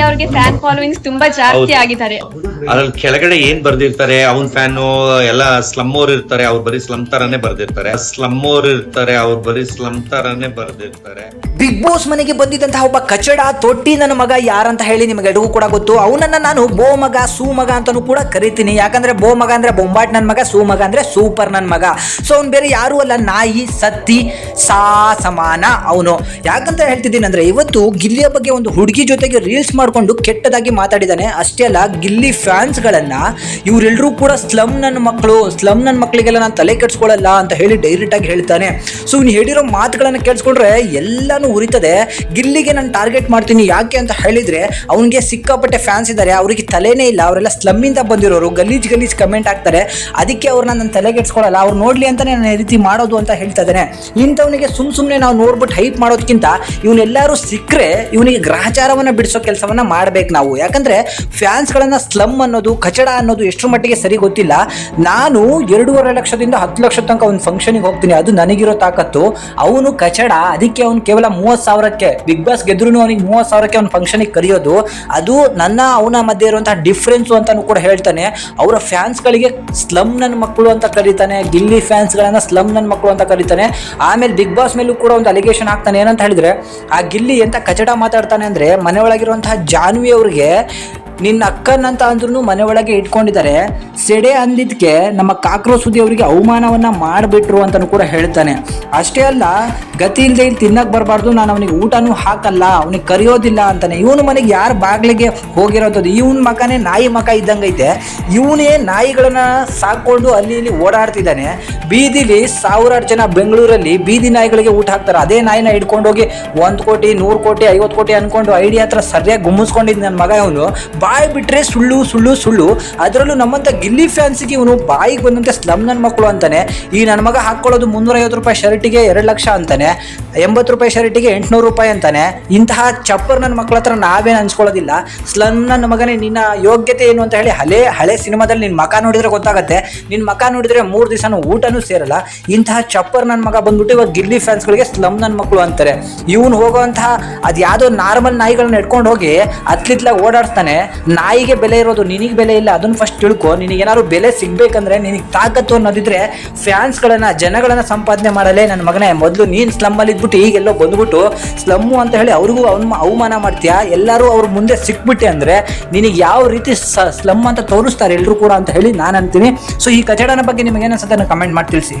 ಅವ್ರಿಗೆ fan followings ತುಂಬಾ ಜಾಸ್ತಿ ಆಗಿದ್ದಾರೆ. ಅದ್ರಲ್ಲಿ ಕೆಳಗಡೆ ಏನ್ ಬರ್ದಿರ್ತಾರೆ, ಅವನ್ ಫ್ಯಾನು ಎಲ್ಲ ಸ್ಲಮ್ ಅವ್ರು ಇರ್ತಾರೆ, ಅವ್ರು ಬರೀ ಸ್ಲಮ್ ತರಾನೇ ಬರ್ದಿರ್ತಾರೆ. ಬಿಗ್ ಬಾಸ್ ಮನೆಗೆ ಬಂದಿದ್ದಂತಹ ಒಬ್ಬ ಕಚಡ ತೊಟ್ಟಿ ನನ್ನ ಮಗ ಯಾರಂತ ಹೇಳಿ ನಿಮಗೆ ಎಡಗೂ ಕೂಡ ಗೊತ್ತು. ಅವನನ್ನ ನಾನು ಬೋ ಮಗ ಸೂ ಮಗ ಅಂತಾನು ಕೂಡ ಕರಿತೀನಿ. ಯಾಕಂದ್ರೆ ಬೋ ಮಗ ಅಂದ್ರೆ ಬೊಂಬಾಟ್ ನನ್ನ ಮಗ, ಸೂ ಮಗ ಅಂದ್ರೆ ಸೂಪರ್ ನನ್ನ ಮಗ. ಸೊ ಅವ್ನು ಬೇರೆ ಯಾರು ಅಲ್ಲ, ನಾಯಿ ಸತ್ತಿ ಸಮಾನ ಅವನು. ಯಾಕಂತ ಹೇಳ್ತಿದ್ದೀನಿ ಅಂದ್ರೆ ಇವತ್ತು ಗಿಲ್ಲಿಯ ಬಗ್ಗೆ ಒಂದು ಹುಡುಗಿ ಜೊತೆಗೆ ರೀಲ್ಸ್ ಮಾಡ್ಕೊಂಡು ಕೆಟ್ಟದಾಗಿ ಮಾತಾಡಿದಾನೆ. ಅಷ್ಟೇ ಅಲ್ಲ, ಗಿಲ್ಲಿ ಫ್ಯಾನ್ಸ್ ಗಳನ್ನ ಇವರೆಲ್ಲರೂ ಕೂಡ ಸ್ಲಮ್ ನನ್ನ ಮಕ್ಕಳಿಗೆಲ್ಲ ನಾನು ತಲೆ ಕೆಡ್ಸ್ಕೊಳ್ಳಲ್ಲ ಅಂತ ಹೇಳಿ ಡೈರೆಕ್ಟ್ ಆಗಿ ಹೇಳ್ತಾನೆ. ಸೊ ಇವ್ನು ಹೇಳಿರೋ ಮಾತುಗಳನ್ನ ಕೇಳಿಸ್ಕೊಂಡ್ರೆ ಎಲ್ಲಾನು ಉರಿತದೆ. ಗಿಲ್ಲಿಗೆ ನಾನು ಟಾರ್ಗೆಟ್ ಮಾಡ್ತೀನಿ, ಯಾಕೆ ಅಂತ ಹೇಳಿದ್ರೆ ಅವನಿಗೆ ಸಿಕ್ಕಾಪಟ್ಟೆ ಫ್ಯಾನ್ಸ್ ಇದ್ದಾರೆ, ಅವರಿಗೆ ತಲೆನೇ ಇಲ್ಲ, ಅವರೆಲ್ಲ ಸ್ಲಮ್ ಇಂದ ಬಂದಿರೋರು, ಗಲೀಜ್ ಕಮೆಂಟ್ ಹಾಕ್ತಾರೆ, ಅದಕ್ಕೆ ಅವ್ರನ್ನ ನಾನು ತಲೆ ಕೆಡ್ಸ್ಕೊಳ್ಳಲ್ಲ, ಅವ್ರು ನೋಡ್ಲಿ ಅಂತಾನೆ ನಾನು ಈ ರೀತಿ ಮಾಡೋದು ಅಂತ ಹೇಳ್ತಾ ಇದ್ದಾನೆ. ಇಂಥವನಿಗೆ ಸುಮ್ಮನೆ ನಾವು ನೋಡ್ಬಿಟ್ಟು ಹೈಪ್ ಮಾಡೋದಕ್ಕಿಂತ ಇವನೆಲ್ಲರೂ ಸಿಕ್ಕರೆ ಇವನಿಗೆ ಗ್ರಹಚಾರವನ್ನ ಬಿಡಿಸೋ ಕೆಲಸವನ್ನ ಮಾಡ್ಬೇಕು ನಾವು. ಯಾಕಂದ್ರೆ ಫ್ಯಾನ್ಸ್ಗಳನ್ನ ಸ್ಲಮ್ ಅನ್ನೋದು, ಕಚಡ ಅನ್ನೋದು ಎಷ್ಟರ ಮಟ್ಟಿಗೆ ಸರಿ ಗೊತ್ತಿಲ್ಲ. ನಾನು 2.5 ಲಕ್ಷದಿಂದ 10 ಲಕ್ಷ ತನಕ ಒಂದು ಫಂಕ್ಷನ್ಗೆ ಹೋಗ್ತೀನಿ, ಅದು ನನಗಿರೋ ತಾಕತ್ತು. ಅವನು ಕಚಡ, ಅದಕ್ಕೆ ಅವನು ಕೇವಲ 30,000ಕ್ಕೆ ಬಿಗ್ ಬಾಸ್ ಗೆದ್ರು ಅವನಿಗೆ 30,000ಕ್ಕೆ ಅವ್ನ ಫಂಕ್ಷನ್ಗೆ ಕರೆಯೋದು, ಅದು ಅವನ ಮಧ್ಯೆ ಇರುವಂತಹ ಡಿಫ್ರೆನ್ಸು ಅಂತಾನು ಕೂಡ ಹೇಳ್ತಾನೆ. ಅವರ ಫ್ಯಾನ್ಸ್ಗಳಿಗೆ ಸ್ಲಮ್ ನನ್ನ ಮಕ್ಕಳು ಅಂತ ಕರೀತಾನೆ, ಗಿಲ್ಲಿ ಫ್ಯಾನ್ಸ್ಗಳನ್ನ ಸ್ಲಮ್ ನನ್ನ ಮಕ್ಕಳು ಅಂತ ಕರೀತಾನೆ. ಆಮೇಲೆ ಬಿಗ್ ಬಾಸ್ ಮೇಲೂ ಕೂಡ ಒಂದು ಅಲಿಗೇಷನ್ ಹಾಕ್ತಾನೆ. ಏನಂತ ಹೇಳಿದ್ರೆ, ಆ ಗಿಲ್ಲಿ ಎಂತ ಕಚಡ ಮಾತಾಡ್ತಾನೆ ಅಂದ್ರೆ, ಮನೆ ಒಳಗಿರುವಂತಹ ಜಾನ್ವಿ ಅವ್ರಿಗೆ ನಿನ್ನ ಅಕ್ಕನಂತ ಅಂದ್ರೂ ಮನೆ ಒಳಗೆ ಇಟ್ಕೊಂಡಿದ್ದಾರೆ, ಸೆಡೆ ಅಂದಿದ್ದಕ್ಕೆ ನಮ್ಮ ಕಾಕ್ರೋಚ್ ಸುದ್ದಿ ಅವರಿಗೆ ಅವಮಾನವನ್ನ ಮಾಡಿಬಿಟ್ರು ಅಂತಲೂ ಕೂಡ ಹೇಳ್ತಾನೆ. ಅಷ್ಟೇ ಅಲ್ಲ, ಗತಿ ಇಲ್ಲದೆ ಇಲ್ಲಿ ತಿನ್ನಕ್ಕೆ ಬರಬಾರ್ದು, ನಾನು ಅವನಿಗೆ ಊಟನೂ ಹಾಕಲ್ಲ, ಅವನಿಗೆ ಕರೆಯೋದಿಲ್ಲ ಅಂತಾನೆ. ಇವನು ಮನೆಗೆ ಯಾರು ಬಾಗ್ಲಿಗೆ ಹೋಗಿರೋಂಥದ್ದು, ಇವನ ಮಕನೇ ನಾಯಿ ಮಕ ಇದ್ದಂಗೈತೆ. ಇವನೇ ನಾಯಿಗಳನ್ನ ಸಾಕೊಂಡು ಅಲ್ಲಿ ಇಲ್ಲಿ ಓಡಾಡ್ತಿದ್ದಾನೆ. ಬೀದಿಲಿ 1000 ಜನ ಬೆಂಗಳೂರಲ್ಲಿ ಬೀದಿ ನಾಯಿಗಳಿಗೆ ಊಟ ಹಾಕ್ತಾರೆ. ಅದೇ ನಾಯಿನ ಹಿಡ್ಕೊಂಡೋಗಿ 1 ಕೋಟಿ 100 ಕೋಟಿ 50 ಕೋಟಿ ಅನ್ಕೊಂಡು ಐಡಿಯಾ ಹತ್ರ ಸರಿಯಾಗಿ ಗುಮ್ಮಿಸ್ಕೊಂಡಿದ್ದು ನನ್ನ ಮಗ. ಇವನು ಬಾಯಿ ಬಿಟ್ರೆ ಸುಳ್ಳು. ಅದರಲ್ಲೂ ನಮ್ಮಂತ ಗಿಲ್ಲಿ ಫ್ಯಾನ್ಸ್ಗೆ ಇವನು ಬಾಯಿಗೆ ಬಂದಂತೆ ಸ್ಲಮ್ ನನ್ನ ಮಕ್ಕಳು ಅಂತಾನೆ. ಈ ನನ್ನ ಮಗ ಹಾಕೊಳ್ಳೋದು 350 ರೂಪಾಯಿ ಶರ್ಟಿಗೆ 2 ಲಕ್ಷ ಅಂತಾನೆ, 80 ರೂಪಾಯಿ ಶರ್ಟಿಗೆ 800 ರೂಪಾಯಿ ಅಂತಾನೆ. ಇಂತಹ ಚಪ್ಪರ್ ನನ್ನ ಮಕ್ಕಳ ಹತ್ರ ನಾವೇನು ಅನ್ಸ್ಕೊಳ್ಳೋದಿಲ್ಲ. ಸ್ಲಮ್ ನನ್ನ ಮಗನೇ, ನಿನ್ನ ಯೋಗ್ಯತೆ ಏನು ಅಂತ ಹೇಳಿ ಹಳೆ ಸಿನಿಮಾದಲ್ಲಿ ನಿನ್ನ ಮಕ ನೋಡಿದ್ರೆ ಗೊತ್ತಾಗತ್ತೆ. ನಿನ್ನ ಮಕ ನೋಡಿದ್ರೆ 3 ದಿವಸ ಊಟನೂ ಸೇರಲ್ಲ. ಇಂತಹ ಚಪ್ಪರ್ ನನ್ನ ಮಗ ಬಂದ್ಬಿಟ್ಟು ಇವಾಗ ಗಿಲ್ಲಿ ಫ್ಯಾನ್ಸ್ಗಳಿಗೆ ಸ್ಲಮ್ ನನ್ನ ಮಕ್ಕಳು ಅಂತಾರೆ. ಇವನು ಹೋಗುವಂತಹ ಅದು ಯಾವುದೋ ನಾರ್ಮಲ್ ನಾಯಿಗಳನ್ನ ಇಟ್ಕೊಂಡು ಹೋಗಿ ಅತ್ಲಿತ್ಲಾಗ ಓಡಾಡ್ತಾನೆ. ನಾಯಿಗೆ ಬೆಲೆ ಇರೋದು, ನಿನಗೆ ಬೆಲೆ ಇಲ್ಲ, ಅದನ್ನ ಫಸ್ಟ್ ತಿಳ್ಕೊ. ನಿನಗೇನಾದ್ರು ಬೆಲೆ ಸಿಗ್ಬೇಕಂದ್ರೆ ನಿನಗೆ ತಾಕತ್ತು ಅನ್ನೋದಿದ್ರೆ ಫ್ಯಾನ್ಸ್ಗಳನ್ನ ಜನಗಳನ್ನ ಸಂಪಾದನೆ ಮಾಡಲೇ ನನ್ನ ಮಗನೇ. ಮೊದಲು ನೀನು ಸ್ಲಮ್ಮಲ್ಲಿ ಇದ್ಬಿಟ್ಟು ಈಗೆಲ್ಲೋ ಬಂದ್ಬಿಟ್ಟು ಸ್ಲಮ್ಮು ಅಂತ ಹೇಳಿ ಅವ್ರಿಗೂ ಅವಮಾನ ಮಾಡ್ತೀಯಾ. ಎಲ್ಲರೂ ಅವ್ರ ಮುಂದೆ ಸಿಕ್ಬಿಟ್ಟೆ ಅಂದ್ರೆ ನಿನಗೆ ಯಾವ ರೀತಿ ಸ್ಲಮ್ ಅಂತ ತೋರಿಸ್ತಾರೆ ಎಲ್ಲರೂ ಕೂಡ ಅಂತ ಹೇಳಿ ನಾನು ಅಂತೀನಿ. ಸೊ ಈ ಕಚಡನ ಬಗ್ಗೆ ನಿಮಗೆ ಏನು ಅನ್ಸುತ್ತೆ ಕಮೆಂಟ್ ಮಾಡಿ ತಿಳಿಸಿ.